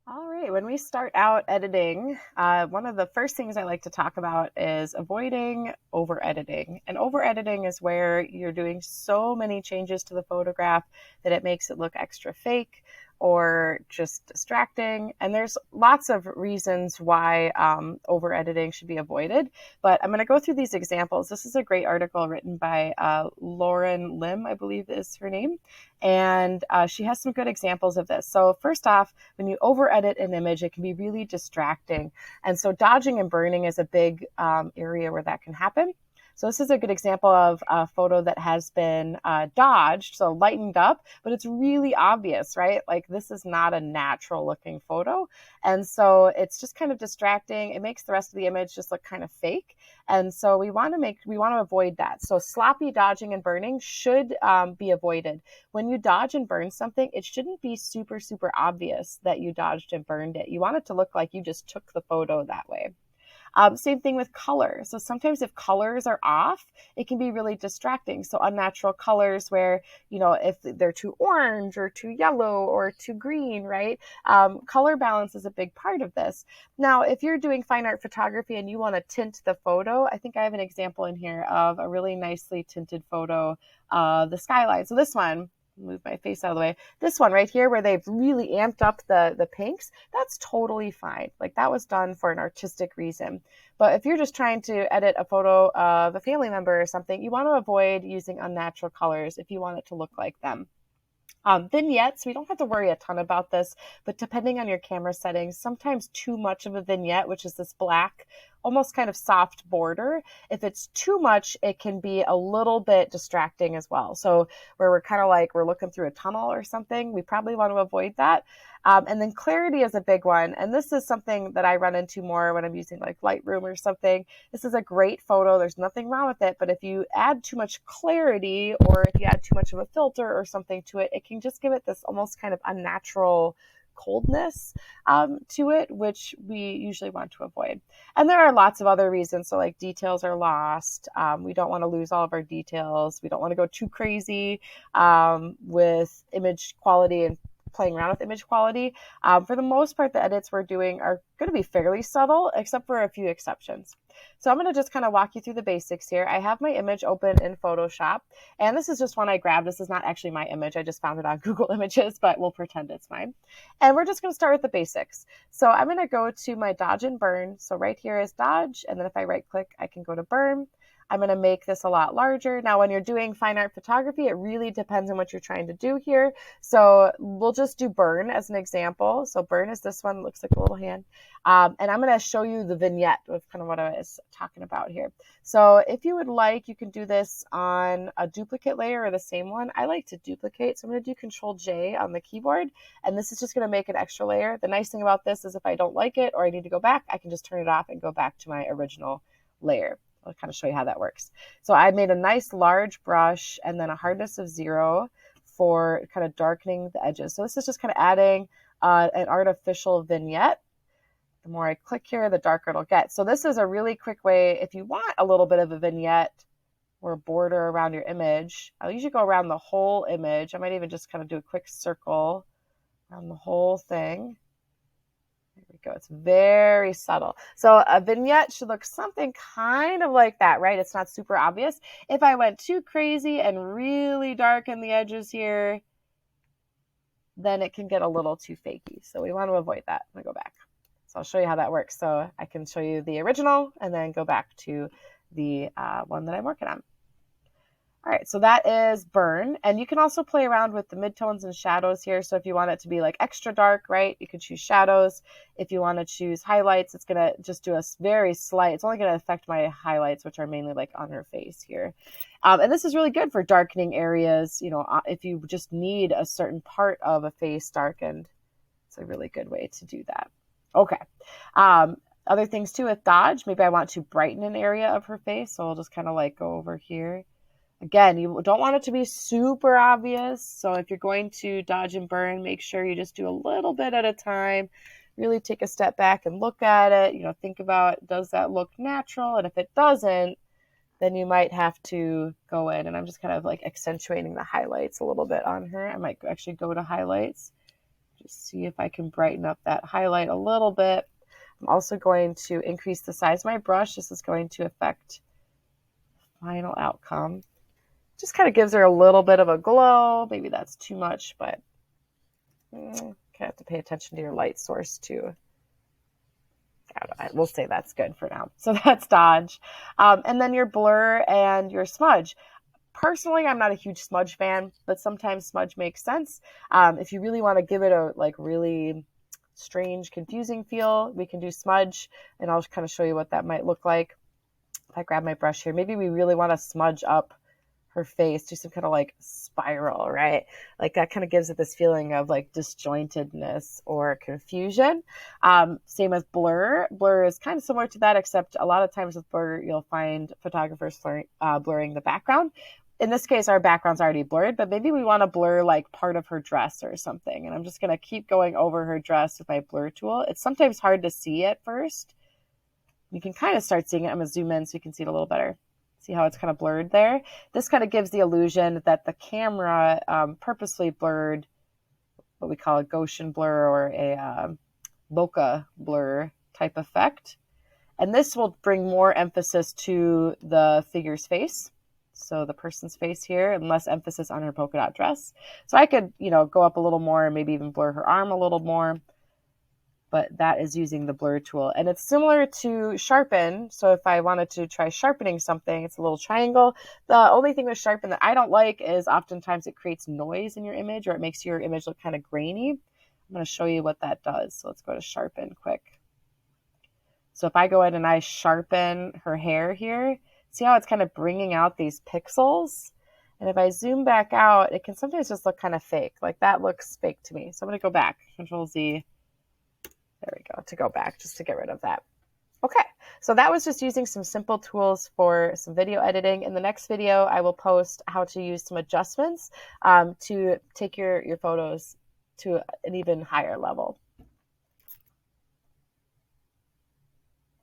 All right, when we start out editing, one of the first things I like to talk about is avoiding over editing. And over editing is where you're doing so many changes to the photograph that it makes it look extra fake or just distracting. And there's lots of reasons why over editing should be avoided. But I'm going to go through these examples. This is a great article written by Lauren Lim, I believe is her name. And she has some good examples of this. So first off, when you over edit an image, it can be really distracting. And so dodging and burning is a big area where that can happen. So this is a good example of a photo that has been dodged, so lightened up, but it's really obvious, right? Like this is not a natural looking photo. And so it's just kind of distracting. It makes the rest of the image just look kind of fake. And so we want to avoid that. So sloppy dodging and burning should be avoided. When you dodge and burn something, it shouldn't be super, super obvious that you dodged and burned it. You want it to look like you just took the photo that way. Same thing with color. So sometimes if colors are off, it can be really distracting. So unnatural colors where, if they're too orange or too yellow or too green, right? Color balance is a big part of this. Now, if you're doing fine art photography and you want to tint the photo, I think I have an example in here of a really nicely tinted photo of the skyline. So this one, move my face out of the way. This one right here where they've really amped up the pinks, that's totally fine. Like that was done for an artistic reason. But if you're just trying to edit a photo of a family member or something, you want to avoid using unnatural colors if you want it to look like them. Vignettes, we don't have to worry a ton about this, but depending on your camera settings, sometimes too much of a vignette, which is this black, almost kind of soft border, if it's too much, it can be a little bit distracting as well. So where we're kind of like we're looking through a tunnel or something, we probably want to avoid that. And then clarity is a big one. And this is something that I run into more when I'm using like Lightroom or something. This is a great photo. There's nothing wrong with it. But if you add too much clarity or if you add too much of a filter or something to it, it can just give it this almost kind of unnatural coldness to it, which we usually want to avoid. And there are lots of other reasons. So like details are lost. We don't want to lose all of our details. We don't want to go too crazy with image quality and playing around with image quality. For the most part, the edits we're doing are going to be fairly subtle, except for a few exceptions. So I'm going to just kind of walk you through the basics here. I have my image open in Photoshop, and this is just one I grabbed. This is not actually my image. I just found it on Google Images, but we'll pretend it's mine. And we're just going to start with the basics. So I'm going to go to my dodge and burn. So right here is dodge, and then if I right click, I can go to burn. I'm going to make this a lot larger. Now, when you're doing fine art photography, it really depends on what you're trying to do here. So we'll just do burn as an example. So burn is this one, looks like a little hand. And I'm going to show you the vignette of kind of what I was talking about here. So if you would like, you can do this on a duplicate layer or the same one. I like to duplicate. So I'm going to do Control J on the keyboard. And this is just going to make an extra layer. The nice thing about this is if I don't like it or I need to go back, I can just turn it off and go back to my original layer. I'll kind of show you how that works. So I made a nice large brush and then a hardness of 0 for kind of darkening the edges. So this is just kind of adding an artificial vignette. The more I click here, the darker it'll get. So this is a really quick way if you want a little bit of a vignette or a border around your image. I'll usually go around the whole image. I might even just kind of do a quick circle around the whole thing. There we go. It's very subtle. So a vignette should look something kind of like that, right? It's not super obvious. If I went too crazy and really darken the edges here, then it can get a little too fakey. So we want to avoid that. I'm going to go back. So I'll show you how that works. So I can show you the original and then go back to the one that I'm working on. All right, so that is burn. And you can also play around with the midtones and shadows here. So if you want it to be like extra dark, right, you could choose shadows. If you want to choose highlights, it's going to just do a very slight, it's only going to affect my highlights, which are mainly like on her face here. And this is really good for darkening areas. If you just need a certain part of a face darkened, it's a really good way to do that. Okay. Other things too with dodge, maybe I want to brighten an area of her face. So I'll just kind of like go over here. Again, you don't want it to be super obvious. So if you're going to dodge and burn, make sure you just do a little bit at a time. Really take a step back and look at it. Think about, does that look natural? And if it doesn't, then you might have to go in. And I'm just kind of like accentuating the highlights a little bit on her. I might actually go to highlights. Just see if I can brighten up that highlight a little bit. I'm also going to increase the size of my brush. This is going to affect the final outcome. Just kind of gives her a little bit of a glow. Maybe that's too much, but you have to pay attention to your light source too. We'll say that's good for now. So that's Dodge. And then your blur and your smudge. Personally, I'm not a huge smudge fan, but sometimes smudge makes sense. If you really want to give it a really strange, confusing feel, we can do smudge, and I'll kind of show you what that might look like. If I grab my brush here, maybe we really want to smudge up her face, do some kind of like spiral, right? Like that kind of gives it this feeling of like disjointedness or confusion. Same with blur. Blur is kind of similar to that, except a lot of times with blur, you'll find photographers blurring the background. In this case, our background's already blurred, but maybe we want to blur like part of her dress or something. And I'm just going to keep going over her dress with my blur tool. It's sometimes hard to see at first. You can kind of start seeing it. I'm going to zoom in so you can see it a little better. See how it's kind of blurred there? This kind of gives the illusion that the camera purposely blurred what we call a Gaussian blur or a bokeh blur type effect. And this will bring more emphasis to the figure's face. So the person's face here, and less emphasis on her polka dot dress. So I could, go up a little more and maybe even blur her arm a little more. But that is using the blur tool. And it's similar to sharpen. So if I wanted to try sharpening something, it's a little triangle. The only thing with sharpen that I don't like is oftentimes it creates noise in your image, or it makes your image look kind of grainy. I'm going to show you what that does. So let's go to sharpen quick. So if I go ahead and I sharpen her hair here, see how it's kind of bringing out these pixels? And if I zoom back out, it can sometimes just look kind of fake. Like that looks fake to me. So I'm going to go back, Control Z. There we go, to go back, just to get rid of that. Okay, so that was just using some simple tools for some video editing. In the next video, I will post how to use some adjustments to take your photos to an even higher level.